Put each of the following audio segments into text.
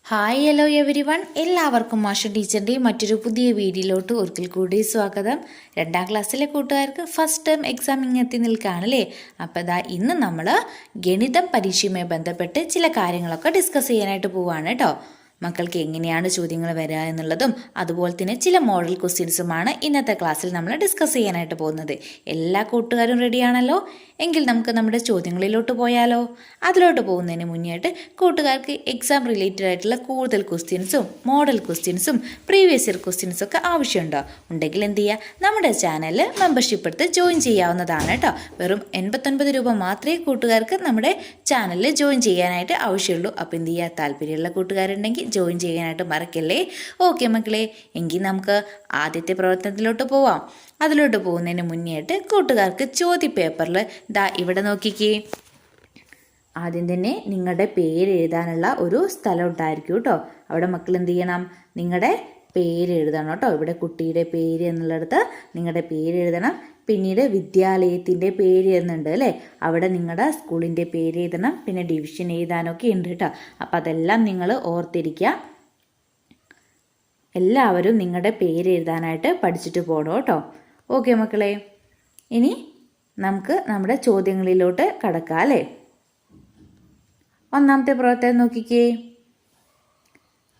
Hi hello every one, എല്ലാവർക്കും മാഷ ടീച്ചറിൻ്റെ മറ്റൊരു പുതിയ വീഡിയോയിലോട്ട് ഒരിക്കൽ കൂടി സ്വാഗതം. 2ാം ക്ലാസ്സിലെ കൂട്ടുകാർക്ക് ഫസ്റ്റ് ടേം എക്സാം ഇങ്ങെത്തി നിൽക്കുകയാണല്ലേ. അപ്പോൾ ഇന്ന് നമ്മൾ ഗണിതം പരീക്ഷയുമായി ബന്ധപ്പെട്ട് ചില കാര്യങ്ങളൊക്കെ ഡിസ്കസ് ചെയ്യാനായിട്ട് പോവുകയാണ് കേട്ടോ. മക്കൾക്ക് എങ്ങനെയാണ് ചോദ്യങ്ങൾ വരിക എന്നുള്ളതും അതുപോലെ തന്നെ ചില മോഡൽ ക്വസ്റ്റ്യൻസുമാണ് ഇന്നത്തെ ക്ലാസ്സിൽ നമ്മൾ ഡിസ്കസ് ചെയ്യാനായിട്ട് പോകുന്നത്. എല്ലാ കൂട്ടുകാരും റെഡിയാണല്ലോ? എങ്കിൽ നമുക്ക് നമ്മുടെ ചോദ്യങ്ങളിലോട്ട് പോയാലോ? അതിലോട്ട് പോകുന്നതിന് മുന്നേയായിട്ട് കൂട്ടുകാർക്ക് എക്സാം റിലേറ്റഡ് ആയിട്ടുള്ള കൂടുതൽ ക്വസ്റ്റ്യൻസും മോഡൽ ക്വസ്റ്റ്യൻസും പ്രീവിയസ് ഇയർ ക്വസ്റ്റ്യൻസും ഒക്കെ ആവശ്യമുണ്ടോ? ഉണ്ടെങ്കിൽ എന്ത് ചെയ്യുക, നമ്മുടെ ചാനലിൽ മെമ്പർഷിപ്പ് എടുത്ത് ജോയിൻ ചെയ്യാവുന്നതാണ് കേട്ടോ. വെറും 89 രൂപ മാത്രമേ കൂട്ടുകാർക്ക് നമ്മുടെ ചാനലിൽ ജോയിൻ ചെയ്യാനായിട്ട് ആവശ്യമുള്ളൂ. അപ്പോൾ എന്ത് ചെയ്യുക, താല്പര്യമുള്ള കൂട്ടുകാരുണ്ടെങ്കിൽ ജോയിൻ ചെയ്യാനായിട്ട് മറക്കല്ലേ. ഓക്കെ മക്കളെ, എങ്കിൽ നമുക്ക് ആദ്യത്തെ പ്രവർത്തനത്തിലോട്ട് പോവാം. അതിലോട്ട് പോകുന്നതിന് മുന്നേയായിട്ട് കൂട്ടുകാർക്ക് ചോദ്യ പേപ്പറിൽ ഇവിടെ നോക്കിക്കേ. ആദ്യം തന്നെ നിങ്ങളുടെ പേര് എഴുതാനുള്ള ഒരു സ്ഥലം ഉണ്ടായിരിക്കും കേട്ടോ. അവിടെ മക്കൾ എന്ത് ചെയ്യണം, നിങ്ങളുടെ പേര് എഴുതണം കേട്ടോ. ഇവിടെ കുട്ടിയുടെ പേര് എന്നുള്ളിടത്ത് നിങ്ങളുടെ പേര് എഴുതണം. പിന്നീട് വിദ്യാലയത്തിൻ്റെ പേര് എന്നുണ്ട് അല്ലേ, അവിടെ നിങ്ങളുടെ സ്കൂളിൻ്റെ പേര് എഴുതണം. പിന്നെ ഡിവിഷൻ എഴുതാനൊക്കെ ഉണ്ട് കേട്ടോ. അപ്പം അതെല്ലാം നിങ്ങൾ ഓർത്തിരിക്കുക. എല്ലാവരും നിങ്ങളുടെ പേര് എഴുതാനായിട്ട് പഠിച്ചിട്ട് പോകണം കേട്ടോ. ഓക്കെ മക്കളെ, ഇനി നമുക്ക് നമ്മുടെ ചോദ്യങ്ങളിലോട്ട് കടക്കാം അല്ലേ. ഒന്നാമത്തെ പ്രവർത്തനം നോക്കിക്കേ.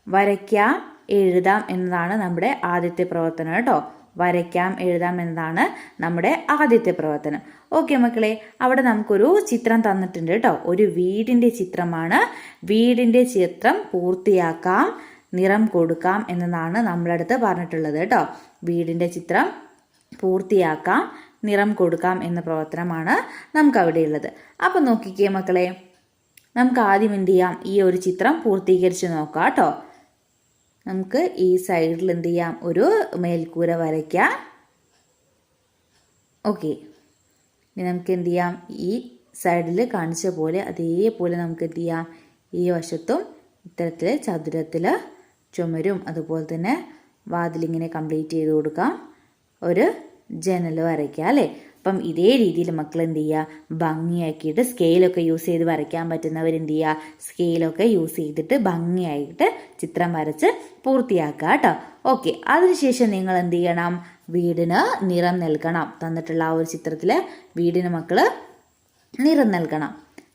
വരയ്ക്കാം എഴുതാം എന്നതാണ് നമ്മുടെ ആദ്യത്തെ പ്രവർത്തനം കേട്ടോ. വരയ്ക്കാം എഴുതാം എന്നതാണ് നമ്മുടെ ആദ്യത്തെ പ്രവർത്തനം. ഓക്കെ മക്കളെ, അവിടെ നമുക്കൊരു ചിത്രം തന്നിട്ടുണ്ട് കേട്ടോ. ഒരു വീടിൻ്റെ ചിത്രമാണ്. വീടിൻ്റെ ചിത്രം പൂർത്തിയാക്കാം, നിറം കൊടുക്കാം എന്നതാണ് നമ്മളടുത്ത് പറഞ്ഞിട്ടുള്ളത് കേട്ടോ. വീടിൻ്റെ ചിത്രം പൂർത്തിയാക്കാം, നിറം കൊടുക്കാം എന്ന പ്രവർത്തനമാണ് നമുക്ക് അവിടെയുള്ളത്. അപ്പം നോക്കിക്കേ മക്കളെ, നമുക്ക് ആദ്യം എന്ത് ചെയ്യാം, ഈ ഒരു ചിത്രം പൂർത്തീകരിച്ച് നോക്കാം കേട്ടോ. നമുക്ക് ഈ സൈഡിൽ എന്ത് ചെയ്യാം, ഒരു മേൽക്കൂര വരയ്ക്കാം. ഓക്കെ, ഇനി നമുക്ക് എന്ത് ചെയ്യാം, ഈ സൈഡിൽ കാണിച്ച പോലെ അതേപോലെ നമുക്ക് എന്ത് ചെയ്യാം, ഈ വശത്തും ഇത്തരത്തിൽ ചതുരത്തിൽ ചുമരും അതുപോലെ തന്നെ വാതിലിങ്ങനെ കംപ്ലീറ്റ് ചെയ്ത് കൊടുക്കാം. ഒരു ജനൽ വരയ്ക്കാം അല്ലേ. അപ്പം ഇതേ രീതിയിൽ മക്കൾ എന്ത് ചെയ്യുക, ഭംഗിയാക്കിയിട്ട് സ്കെയിലൊക്കെ യൂസ് ചെയ്ത് വരയ്ക്കാൻ പറ്റുന്നവരെന്ത് ചെയ്യുക, സ്കെയിലൊക്കെ യൂസ് ചെയ്തിട്ട് ഭംഗിയായിട്ട് ചിത്രം വരച്ച് പൂർത്തിയാക്കുക കേട്ടോ. ഓക്കെ, അതിനുശേഷം നിങ്ങൾ എന്ത് ചെയ്യണം, വീടിന് നിറം നൽകണം. തന്നിട്ടുള്ള ആ ഒരു ചിത്രത്തിൽ വീടിന് മക്കൾ നിറം നൽകണം.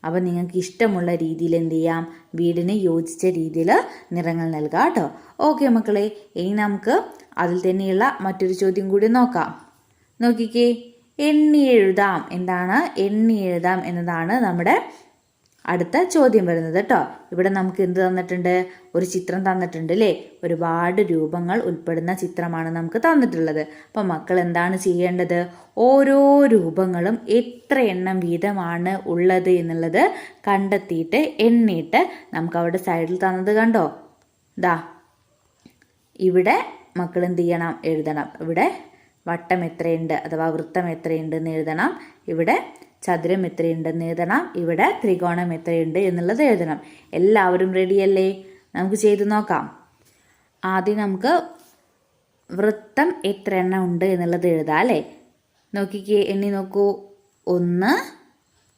അപ്പം നിങ്ങൾക്ക് ഇഷ്ടമുള്ള രീതിയിൽ എന്ത് ചെയ്യാം, വീടിന് യോജിച്ച രീതിയിൽ നിറങ്ങൾ നൽകാം കേട്ടോ. ഓക്കെ മക്കളെ, ഇനി നമുക്ക് അതിൽ തന്നെയുള്ള മറ്റൊരു ചോദ്യം കൂടി നോക്കാം. നോക്കിക്കേ, എണ്ണി എഴുതാം. എന്താണ് എണ്ണി എഴുതാം എന്നതാണ് നമ്മുടെ അടുത്ത ചോദ്യം വരുന്നത് കേട്ടോ. ഇവിടെ നമുക്ക് എന്ത് തന്നിട്ടുണ്ട്, ഒരു ചിത്രം തന്നിട്ടുണ്ട് അല്ലേ. ഒരുപാട് രൂപങ്ങൾ ഉൾപ്പെടുന്ന ചിത്രമാണ് നമുക്ക് തന്നിട്ടുള്ളത്. അപ്പം മക്കൾ എന്താണ് ചെയ്യേണ്ടത്, ഓരോ രൂപങ്ങളും എത്ര എണ്ണം വീതമാണ് ഉള്ളത് എന്നുള്ളത് കണ്ടെത്തിയിട്ട് എണ്ണിയിട്ട് നമുക്ക് അവിടെ സൈഡിൽ തന്നത് കണ്ടോ, ഇവിടെ മക്കൾ എന്ത് ചെയ്യണം, എഴുതണം. ഇവിടെ വട്ടം എത്രയുണ്ട് അഥവാ വൃത്തം എത്രയുണ്ട് എന്ന് എഴുതണം. ഇവിടെ ചതുരം എത്രയുണ്ടെന്ന് എഴുതണം. ഇവിടെ ത്രികോണം എത്രയുണ്ട് എന്നുള്ളത് എഴുതണം. എല്ലാവരും റെഡിയല്ലേ? നമുക്ക് ചെയ്ത് നോക്കാം. ആദ്യം നമുക്ക് വൃത്തം എത്ര എണ്ണം ഉണ്ട് എന്നുള്ളത് എഴുതാം അല്ലേ. നോക്കിക്കേ, എണ്ണി നോക്കൂ. 1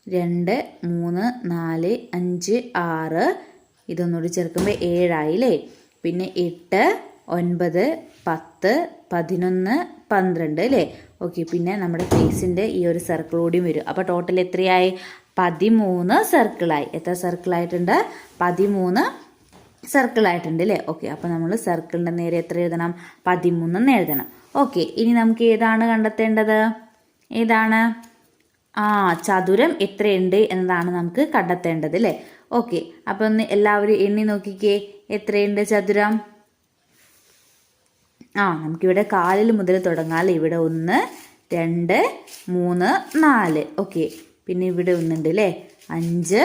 2 3 4 5 6, ഇതൊന്നുകൂടി ചേർക്കുമ്പോൾ 7 ആയില്ലേ. പിന്നെ 8 9 10 11 12 അല്ലേ. ഓക്കെ, പിന്നെ നമ്മുടെ ഫേസിൻ്റെ ഈ ഒരു സർക്കിൾ കൂടിയും വരും. അപ്പോൾ ടോട്ടൽ എത്രയായി, 13 സർക്കിളായി. എത്ര സർക്കിളായിട്ടുണ്ട്, 13 സർക്കിളായിട്ടുണ്ട് അല്ലേ. ഓക്കെ, അപ്പോൾ നമ്മൾ സർക്കിളിൻ്റെ നേരെ എത്ര എഴുതണം, 13 എന്ന് എഴുതണം. ഓക്കെ, ഇനി നമുക്ക് ഏതാണ് കണ്ടെത്തേണ്ടത്, ഏതാണ്, ചതുരം എത്രയുണ്ട് എന്നതാണ് നമുക്ക് കണ്ടെത്തേണ്ടത് അല്ലേ. ഓക്കെ, അപ്പോൾ ഒന്ന് എല്ലാവരും എണ്ണി നോക്കിക്കേ, എത്രയുണ്ട് ചതുരം. നമുക്കിവിടെ കാലിൽ മുതൽ തുടങ്ങാം. ഇവിടെ 1 2 3 4. ഓക്കെ, പിന്നെ ഇവിടെ ഒന്നുണ്ട് അല്ലേ, 5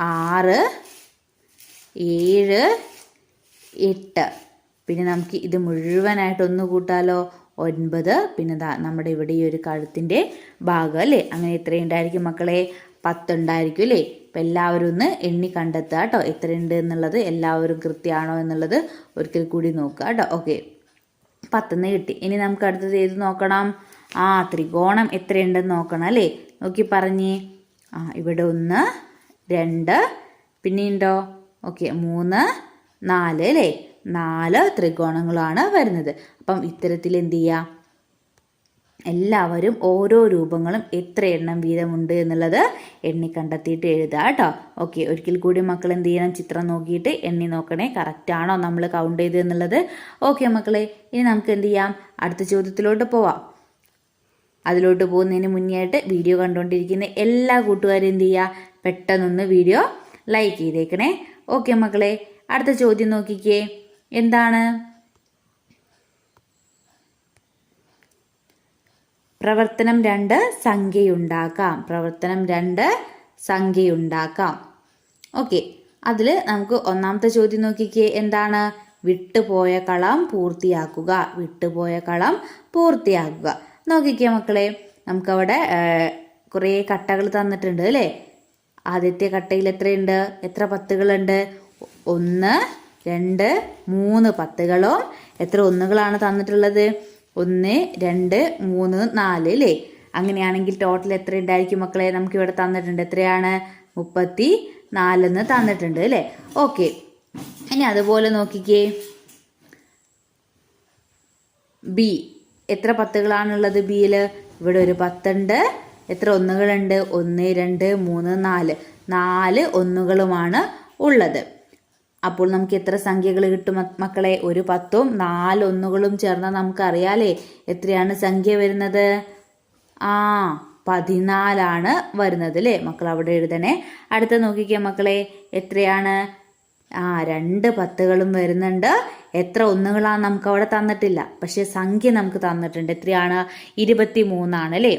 6 7 8. പിന്നെ നമുക്ക് ഇത് മുഴുവനായിട്ട് ഒന്ന് കൂട്ടാലോ, 9. പിന്നെ നമ്മുടെ ഇവിടെ ഈ ഒരു കഴുത്തിൻ്റെ ഭാഗം അല്ലേ. അങ്ങനെ എത്രയുണ്ടായിരിക്കും മക്കളെ, 10 ഉണ്ടായിരിക്കും അല്ലേ. അപ്പം എല്ലാവരും ഒന്ന് എണ്ണി കണ്ടെത്തുക കേട്ടോ, എത്രയുണ്ട് എന്നുള്ളത്. എല്ലാവരും കൃത്യമാണോ എന്നുള്ളത് ഒരിക്കൽ കൂടി നോക്കുക കേട്ടോ. ഓക്കെ, 10 കിട്ടി. ഇനി നമുക്ക് അടുത്തത് ഏത് നോക്കണം, ത്രികോണം എത്രയുണ്ടെന്ന് നോക്കണം അല്ലേ. നോക്കി പറഞ്ഞേ. ഇവിടെ 1 2, പിന്നെയുണ്ടോ ഓക്കെ 3 4 അല്ലേ 4 ത്രികോണങ്ങളാണ് വരുന്നത്. അപ്പം ഇത്തരത്തിൽ എന്ത് ചെയ്യുക, എല്ലാവരും ഓരോ രൂപങ്ങളും എത്ര എണ്ണം വീതമുണ്ട് എന്നുള്ളത് എണ്ണി കണ്ടെത്തിയിട്ട് എഴുതുക കേട്ടോ. ഓക്കെ, ഒരിക്കൽ കൂടി മക്കൾ എന്ത് ചെയ്യണം, ചിത്രം നോക്കിയിട്ട് എണ്ണി നോക്കണേ, കറക്റ്റ് ആണോ നമ്മൾ കൗണ്ട് ചെയ്ത് എന്നുള്ളത്. ഓക്കെ മക്കളെ, ഇനി നമുക്ക് എന്ത് ചെയ്യാം, അടുത്ത ചോദ്യത്തിലോട്ട് പോവാം. അതിലോട്ട് പോകുന്നതിന് മുന്നേ ആയിട്ട് വീഡിയോ കണ്ടുകൊണ്ടിരിക്കുന്ന എല്ലാ കൂട്ടുകാരും എന്ത് ചെയ്യുക, പെട്ടെന്നൊന്ന് വീഡിയോ ലൈക്ക് ചെയ്തേക്കണേ. ഓക്കെ മക്കളെ, അടുത്ത ചോദ്യം നോക്കിക്കേ. എന്താണ്? പ്രവർത്തനം 2 സംഖ്യയുണ്ടാക്കാം. പ്രവർത്തനം 2 സംഖ്യയുണ്ടാക്കാം. ഓക്കെ, അതിൽ നമുക്ക് ഒന്നാമത്തെ ചോദ്യം നോക്കിക്കേ. എന്താണ്? വിട്ടുപോയ കളം പൂർത്തിയാക്കുക. വിട്ടുപോയ കളം പൂർത്തിയാക്കുക. നോക്കിക്കേ മക്കളെ, നമുക്കവിടെ കുറേ കട്ടകൾ തന്നിട്ടുണ്ട് അല്ലേ. ആദ്യത്തെ കട്ടയിൽ എത്രയുണ്ട്, എത്ര പത്തുകളുണ്ട്? 1 2 3 പത്തുകളും എത്ര ഒന്നുകളാണ് തന്നിട്ടുള്ളത്? 1 2 3 4 അല്ലേ. അങ്ങനെയാണെങ്കിൽ ടോട്ടൽ എത്ര ഉണ്ടായിരിക്കും മക്കളെ? നമുക്കിവിടെ തന്നിട്ടുണ്ട് എത്രയാണ്? 34 തന്നിട്ടുണ്ട് അല്ലേ. ഓക്കെ, ഇനി അതുപോലെ നോക്കിക്കേ, ബി എത്ര പത്തുകളാണുള്ളത് ബിയിൽ? ഇവിടെ ഒരു 10 ഉണ്ട്. എത്ര ഒന്നുകളുണ്ട്? 1 2 3 4 4 ഒന്നുകളുമാണ് ഉള്ളത്. അപ്പോൾ നമുക്ക് എത്ര സംഖ്യകൾ കിട്ടും മക്കളെ? ഒരു 10ഉം 4 ഒന്നുകളും ചേർന്നാൽ നമുക്കറിയാലേ എത്രയാണ് സംഖ്യ വരുന്നത്? 14 വരുന്നത് അല്ലേ. മക്കൾ അവിടെ എഴുതണേ. അടുത്ത നോക്കിക്കേ മക്കളെ, എത്രയാണ്? 2 പത്തുകളും വരുന്നുണ്ട്. എത്ര ഒന്നുകളാണ് നമുക്ക് അവിടെ തന്നിട്ടില്ല, പക്ഷെ സംഖ്യ നമുക്ക് തന്നിട്ടുണ്ട്. എത്രയാണ്? 23 അല്ലേ.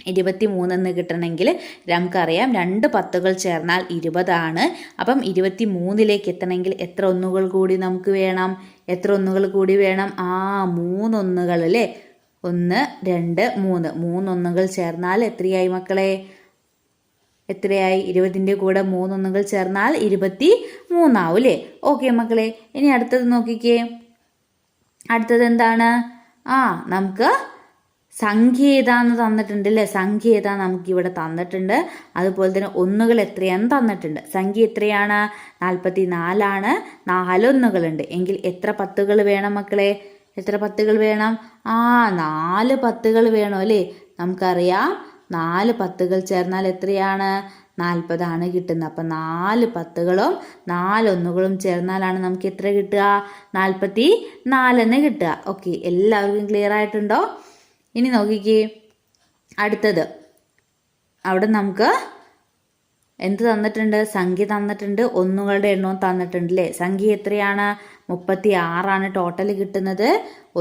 23 എന്ന് കിട്ടണമെങ്കിൽ നമുക്കറിയാം 2 പത്തുകൾ ചേർന്നാൽ 20. അപ്പം 23ലേക്ക് എത്തണമെങ്കിൽ എത്ര ഒന്നുകൾ കൂടി നമുക്ക് വേണം? എത്ര ഒന്നുകൾ കൂടി വേണം? 3 ഒന്നുകൾ അല്ലേ. 1 2 3 3 ഒന്നുകൾ ചേർന്നാൽ എത്രയായി മക്കളെ? എത്രയായി? 20ൻ്റെ കൂടെ 3 ഒന്നുകൾ ചേർന്നാൽ 23 ആവും അല്ലേ. ഓക്കെ മക്കളെ, ഇനി അടുത്തത് നോക്കിക്കേ. അടുത്തത് എന്താണ്? നമുക്ക് സംഖ്യ ഏതാന്ന് തന്നിട്ടുണ്ട് അല്ലേ. സംഖ്യ ഏതാ നമുക്കിവിടെ തന്നിട്ടുണ്ട്. അതുപോലെ തന്നെ ഒന്നുകൾ എത്രയാണെന്ന് തന്നിട്ടുണ്ട്. സംഖ്യ എത്രയാണ്? 44. 4 ഒന്നുകളുണ്ട്. എങ്കിൽ എത്ര പത്തുകൾ വേണം മക്കളെ? എത്ര പത്തുകൾ വേണം? 4 പത്തുകൾ വേണം അല്ലേ. നമുക്കറിയാം 4 പത്തുകൾ ചേർന്നാൽ എത്രയാണ്? 40 കിട്ടുന്നത്. അപ്പം 4 പത്തുകളും 4 ഒന്നുകളും ചേർന്നാലാണ് നമുക്ക് എത്ര കിട്ടുക? 44 കിട്ടുക. ഓക്കെ, എല്ലാവർക്കും ക്ലിയർ ആയിട്ടുണ്ടോ? ഇനി നോക്കിക്കേ, അടുത്തത് അവിടെ നമുക്ക് എന്ത് തന്നിട്ടുണ്ട്? സംഖ്യ തന്നിട്ടുണ്ട്, ഒന്നുകളുടെ എണ്ണവും തന്നിട്ടുണ്ട് അല്ലേ. സംഖ്യ എത്രയാണ്? 36 ടോട്ടൽ കിട്ടുന്നത്.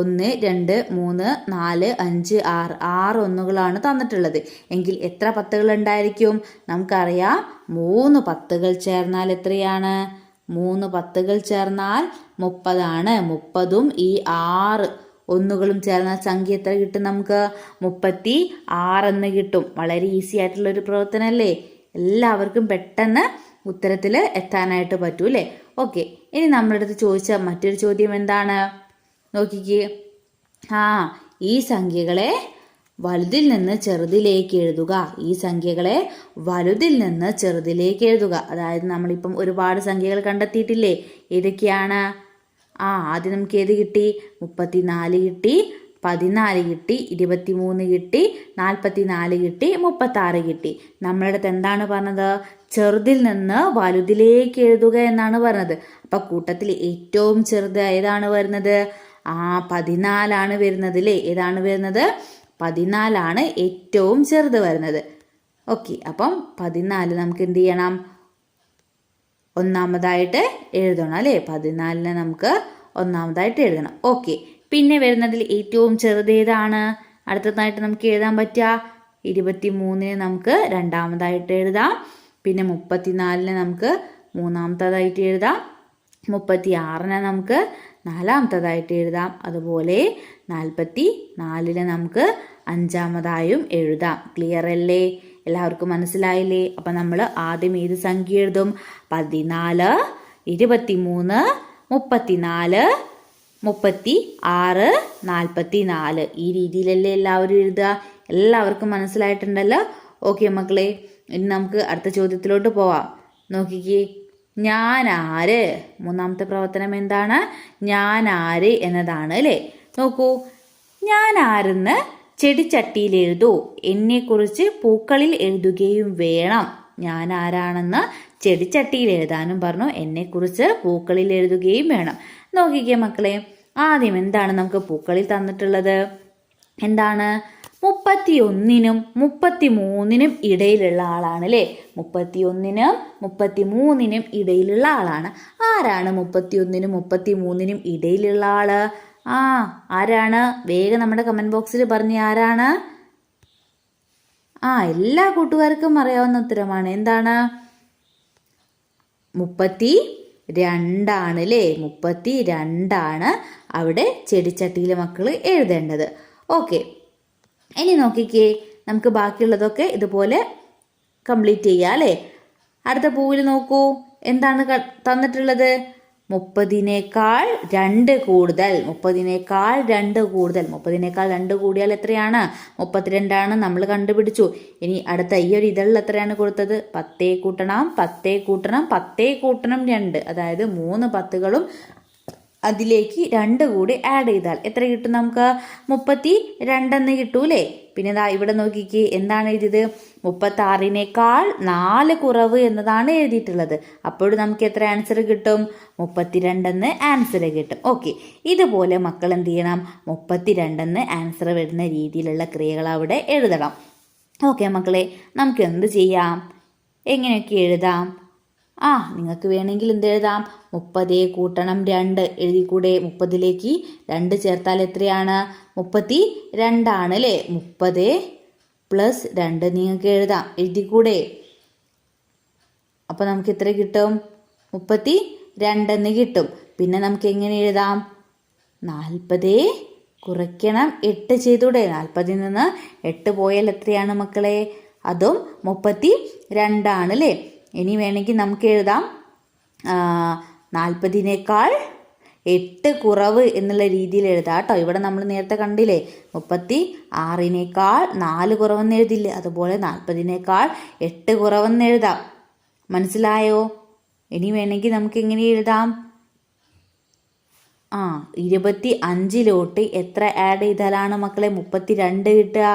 1 2 3 4 5 6 6 ഒന്നുകളാണ് തന്നിട്ടുള്ളത്. എങ്കിൽ എത്ര പത്തുകൾ ഉണ്ടായിരിക്കും? നമുക്കറിയാം 3 പത്തുകൾ ചേർന്നാൽ എത്രയാണ്? 3 പത്തുകൾ ചേർന്നാൽ 30. 30ഉം ഈ 6 ഒന്നുകളും ചേർന്നാൽ സംഖ്യ എത്ര കിട്ടും നമുക്ക്? 36 കിട്ടും. വളരെ ഈസി ആയിട്ടുള്ളൊരു പ്രവർത്തനമല്ലേ. എല്ലാവർക്കും പെട്ടെന്ന് ഉത്തരത്തിൽ എത്താനായിട്ട് പറ്റൂ അല്ലേ. ഓക്കെ, ഇനി നമ്മുടെ അടുത്ത് ചോദിച്ച മറ്റൊരു ചോദ്യം എന്താണ്? നോക്കിക്കേ. ഈ സംഖ്യകളെ വലുതിൽ നിന്ന് ചെറുതിലേക്ക് എഴുതുക. ഈ സംഖ്യകളെ വലുതിൽ നിന്ന് ചെറുതിലേക്ക് എഴുതുക. അതായത് നമ്മളിപ്പം ഒരുപാട് സംഖ്യകൾ കണ്ടെത്തിയിട്ടില്ലേ. ഏതൊക്കെയാണ്? ആദ്യം നമുക്ക് ഏത് കിട്ടി? 34 കിട്ടി, 14 കിട്ടി, 23 കിട്ടി, 44 കിട്ടി, 36 കിട്ടി. നമ്മളുടെ അടുത്ത് എന്താണ് പറഞ്ഞത്? ചെറുതിൽ നിന്ന് വലുതിലേക്ക് എഴുതുക എന്നാണ് പറഞ്ഞത്. അപ്പം കൂട്ടത്തിൽ ഏറ്റവും ചെറുത് ഏതാണ് വരുന്നത്? 14 വരുന്നത് അല്ലേ. ഏതാണ് വരുന്നത്? 14 ഏറ്റവും ചെറുത് വരുന്നത്. ഓക്കെ, അപ്പം 14 നമുക്ക് എന്ത് ചെയ്യണം? ഒന്നാമതായിട്ട് എഴുതണം അല്ലേ. 14 നമുക്ക് ഒന്നാമതായിട്ട് എഴുതണം. ഓക്കെ, പിന്നെ വരുന്നതിൽ ഏറ്റവും ചെറുത് ഏതാണ്? അടുത്തതായിട്ട് നമുക്ക് എഴുതാൻ പറ്റുക 23 നമുക്ക് രണ്ടാമതായിട്ട് എഴുതാം. പിന്നെ 34 നമുക്ക് മൂന്നാമത്തതായിട്ട് എഴുതാം. 36 നമുക്ക് നാലാമത്തതായിട്ട് എഴുതാം. അതുപോലെ 44 നമുക്ക് അഞ്ചാമതായും എഴുതാം. ക്ലിയർ അല്ലേ? എല്ലാവർക്കും മനസ്സിലായില്ലേ? അപ്പം നമ്മൾ ആദ്യം ഏത് സംഖ്യ എഴുതും? 14 23 34 36 44. ഈ രീതിയിലല്ലേ എല്ലാവരും എഴുതുക. എല്ലാവർക്കും മനസ്സിലായിട്ടുണ്ടല്ലോ. ഓക്കെ മക്കളെ, ഇനി നമുക്ക് അടുത്ത ചോദ്യത്തിലോട്ട് പോവാം. നോക്കിക്കേ, ഞാൻ ആര്. മൂന്നാമത്തെ പ്രവർത്തനം എന്താണ്? ഞാൻ ആര് എന്നതാണ് അല്ലേ. നോക്കൂ, ഞാൻ ആരെന്ന് ചെടിച്ചട്ടിയിൽ എഴുതൂ. എന്നെക്കുറിച്ച് പൂക്കളിൽ എഴുതുകയും വേണം. ഞാൻ ആരാണെന്ന് ചെടിച്ചട്ടിയിൽ എഴുതാനും പറഞ്ഞു. എന്നെക്കുറിച്ച് പൂക്കളിൽ എഴുതുകയും വേണം. നോക്കിക്കേ മക്കളെ, ആദ്യം എന്താണ് നമുക്ക് പൂക്കളിൽ തന്നിട്ടുള്ളത്? എന്താണ്? 31നും 33നും ഇടയിലുള്ള ആളാണ് അല്ലേ. 31നും 33നും ഇടയിലുള്ള ആളാണ്. ആരാണ് 31നും 33നും ഇടയിലുള്ള ആള്? ആരാണ്? വേഗം നമ്മുടെ കമന്റ് ബോക്സിൽ പറഞ്ഞ് ആരാണ്? എല്ലാ കൂട്ടുകാർക്കും അറിയാവുന്ന ഉത്തരമാണ്. എന്താണ്? 32 അല്ലേ. 32 അവിടെ ചെടിച്ചട്ടിയിൽ മക്കൾ എഴുതേണ്ടത്. ഓക്കെ, ഇനി നോക്കിക്കേ, നമുക്ക് ബാക്കിയുള്ളതൊക്കെ ഇതുപോലെ കംപ്ലീറ്റ് ചെയ്യാം അല്ലേ. അടുത്ത പൂവിൽ നോക്കൂ, എന്താണ് തന്നിട്ടുള്ളത്? 30നേക്കാൾ 2 കൂടുതൽ. 30നേക്കാൾ 2 കൂടുതൽ. 30നേക്കാൾ 2 കൂടിയാൽ എത്രയാണ്? 32 നമ്മൾ കണ്ടുപിടിച്ചു. ഇനി അടുത്ത ഈ ഒരു ഇതളിൽ എത്രയാണ് കൊടുത്തത്? 10 കൂട്ടണം 10 കൂട്ടണം 10 കൂട്ടണം 2, അതായത് 3 10കളും അതിലേക്ക് 2 കൂടി ആഡ് ചെയ്താൽ എത്ര കിട്ടും? നമുക്ക് 32 കിട്ടൂലേ. പിന്നെ ഇവിടെ നോക്കിക്കേ, എന്താണ് എഴുതിയത്? 36നേക്കാൾ 4 കുറവ് എന്നതാണ് എഴുതിയിട്ടുള്ളത്. അപ്പോഴും നമുക്ക് എത്ര ആൻസർ കിട്ടും? 32 ആൻസർ കിട്ടും. ഓക്കെ, ഇതുപോലെ മക്കൾ എന്ത് ചെയ്യണം? 32 ആൻസർ വരുന്ന രീതിയിലുള്ള ക്രിയകൾ അവിടെ എഴുതണം. ഓക്കെ മക്കളെ, നമുക്ക് എന്ത് ചെയ്യാം? എങ്ങനെയൊക്കെ എഴുതാം? നിങ്ങൾക്ക് വേണമെങ്കിൽ എന്ത് എഴുതാം? 30 കൂട്ടണം 2 എഴുതിക്കൂടെ? 30ലേക്ക് 2 ചേർത്താൽ എത്രയാണ്? 32 അല്ലേ. 30 + 2 നിങ്ങൾക്ക് എഴുതാം. എഴുതിക്കൂടെ? അപ്പോൾ നമുക്ക് എത്ര കിട്ടും? 32 കിട്ടും. പിന്നെ നമുക്ക് എങ്ങനെ എഴുതാം? 40 കുറയ്ക്കണം 8 ചെയ്തൂടെ? 40ൽ നിന്ന് 8 പോയാൽ എത്രയാണ് മക്കളെ? അതും 32 അല്ലേ. ഇനി വേണമെങ്കിൽ നമുക്ക് എഴുതാം 40നേക്കാൾ 8 കുറവ് എന്നുള്ള രീതിയിൽ എഴുതാം കേട്ടോ. ഇവിടെ നമ്മൾ നേരത്തെ കണ്ടില്ലേ, 36നേക്കാൾ 4 കുറവെന്ന് എഴുതില്ലേ, അതുപോലെ 40നേക്കാൾ 8 കുറവെന്ന് എഴുതാം. മനസ്സിലായോ? ഇനി വേണമെങ്കിൽ നമുക്ക് എങ്ങനെ എഴുതാം? 25ലോട്ട് എത്ര ആഡ് ചെയ്താലാണ് മക്കളെ 32 കിട്ടുക?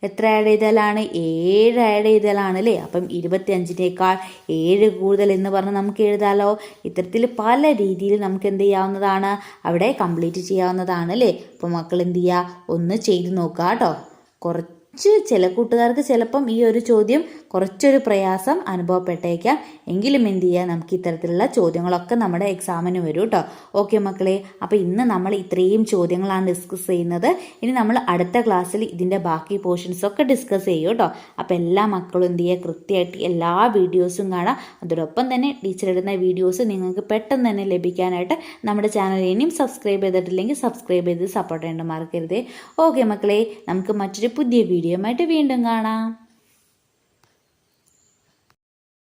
എത്ര ആഡ് ചെയ്താലാണ്? 7 ആഡ് ചെയ്താലാണ് അല്ലേ. അപ്പം 25നേക്കാൾ 7 കൂടുതൽ എന്ന് പറഞ്ഞ് നമുക്ക് എഴുതാലോ. ഇത്തരത്തിൽ പല രീതിയിൽ നമുക്ക് എന്ത് ചെയ്യാവുന്നതാണ്? അവിടെ കംപ്ലീറ്റ് ചെയ്യാവുന്നതാണ് അല്ലേ. അപ്പോൾ മക്കൾ എന്ത് ചെയ്യുക? ഒന്ന് ചെയ്ത് നോക്കുക കേട്ടോ. ചില കൂട്ടുകാർക്ക് ചിലപ്പം ഈ ഒരു ചോദ്യം കുറച്ചൊരു പ്രയാസം അനുഭവപ്പെട്ടേക്കാം. എങ്കിലും എന്ത് ചെയ്യുക? നമുക്ക് ഇത്തരത്തിലുള്ള ചോദ്യങ്ങളൊക്കെ നമ്മുടെ എക്സാമിന് വരും കേട്ടോ. ഓക്കെ മക്കളെ, അപ്പോൾ ഇന്ന് നമ്മൾ ഇത്രയും ചോദ്യങ്ങളാണ് ഡിസ്കസ് ചെയ്യുന്നത്. ഇനി നമ്മൾ അടുത്ത ക്ലാസ്സിൽ ഇതിൻ്റെ ബാക്കി പോർഷൻസൊക്കെ ഡിസ്കസ് ചെയ്യും കേട്ടോ. അപ്പോൾ എല്ലാ മക്കളും എന്ത് ചെയ്യുക? കൃത്യമായിട്ട് എല്ലാ വീഡിയോസും കാണാം. അതോടൊപ്പം തന്നെ ടീച്ചർ ഇടുന്ന വീഡിയോസ് നിങ്ങൾക്ക് പെട്ടെന്ന് തന്നെ ലഭിക്കാനായിട്ട് നമ്മുടെ ചാനൽ ഇനിയും സബ്സ്ക്രൈബ് ചെയ്തിട്ടില്ലെങ്കിൽ സബ്സ്ക്രൈബ് ചെയ്ത് സപ്പോർട്ട് ചെയ്യേണ്ട മറക്കരുത്. ഓക്കെ മക്കളെ, നമുക്ക് മറ്റൊരു പുതിയ വീഡിയോയുമായിട്ട് വീണ്ടും കാണാം.